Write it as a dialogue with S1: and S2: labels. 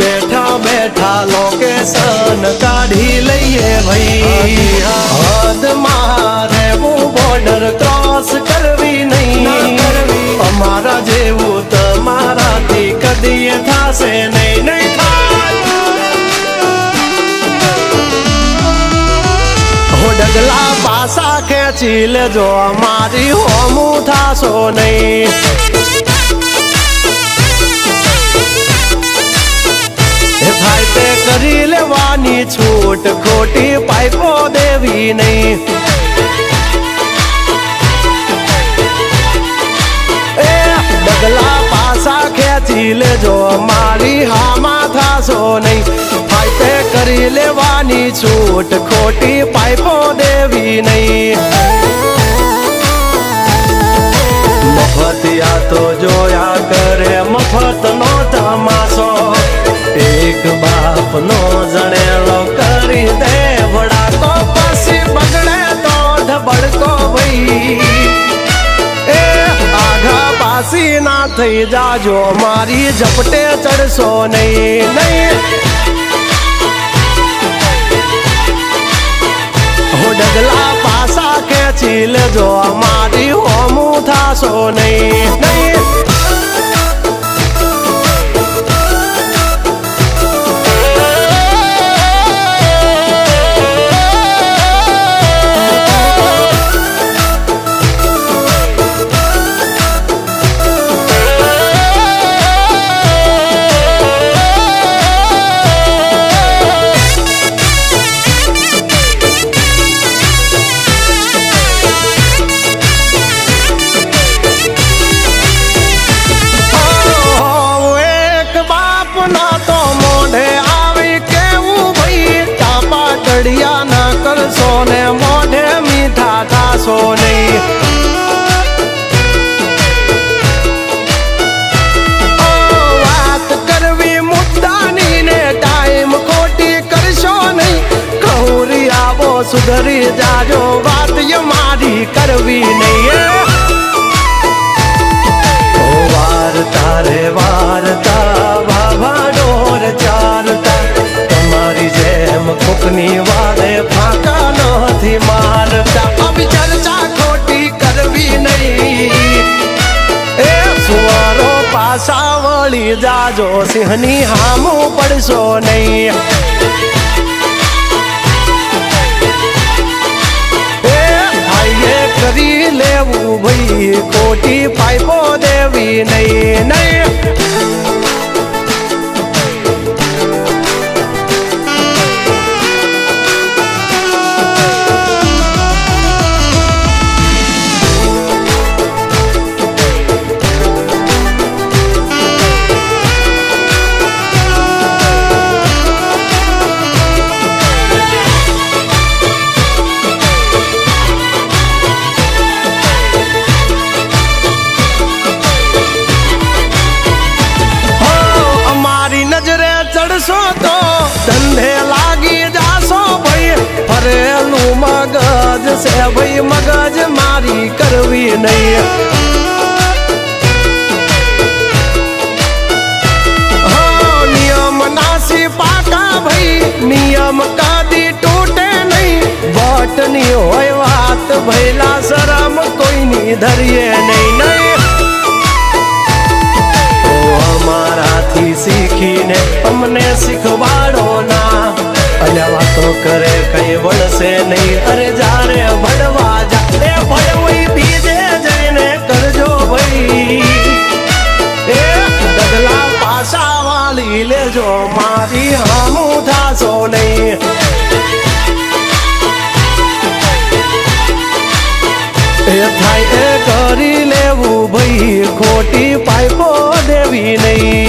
S1: બેઠા બેઠા લોકેશન કાઢી લઈએ ભાઈ હદમાં રહેવું બોર્ડર ક્રોસ કરવી નહીં અમારા જેવું તમારાથી કદી થશે નહીં નહીં થાય હો ડગલા પાસા ખેંચી લેજો અમારી હોમું થાશો નહીં થાય તે કરી લેવાની છૂટ ખોટી પાઇપો દેવી નહીં એ ડગલા પાસા ખેંચી લેજો મારી હામાં થાશો નહીં થાય તે કરી લેવાની છૂટ ખોટી પાઇપો દેવી નહીં મફતિયા તો જોયા કરે મફત નો તમાશો એક બાપ નો જણેલો કરી દે વડાકો પછી બગડે તો ઢબડકો ભાઈ એ આઘા પાસી ના થઈ જાજો મારી ઝપટે ચડશો નહીં નહીં હો ડગલા પાસા ખેંચી લેજો મારી હોમું થાશો નહીં નહીં ના કરશો ને મોઢે મીઠા થાશો નહીં વાત કરવી મુદ્દાની ને ટાઈમ ખોટી કરશો નહીં કહુરી આવો સુધરી જાજો વાત મારી કરવી નહીં વારતા રે વારતા વાવા ડોર ચારતા તમારી જેમ કોકની વાળે ફાંકા નથી મારતા અભી ચર્ચા ખોટી કરવી નહીં એ સુવારો પાછા વળી જાજો સિંહની હામું પડશો નહીં એ ભાઈએ કરી લેવું ભાઈ ખોટી પાઇપો દેવી નહીં નહીં ચડશો તો ધંધે લાગી જાશો ભાઈ ફરેલું મગજ છે ભાઈ મગજ મારી કરવી નહીં નિયમ નાસી પાકા ભાઈ નિયમ કદી તૂટે નહીં બટની હોય વાત ભૈલા શરમ કોઈની ધરીએ નહીં નહીં અમારાથી શીખીને અમને શીખવાડો ના અને વાતો કરે કઈ વળશે નહીં અરે જારે ભણવા જા એ ભણવું બીજે જઈને કરજો ભાઈ એ ડગલા પાછા વાળી લેજો મારી હામું થાશો નહીં એ થાય એ કરી લેવું ભાઈ ખોટી પાઇપો દેવી નહીં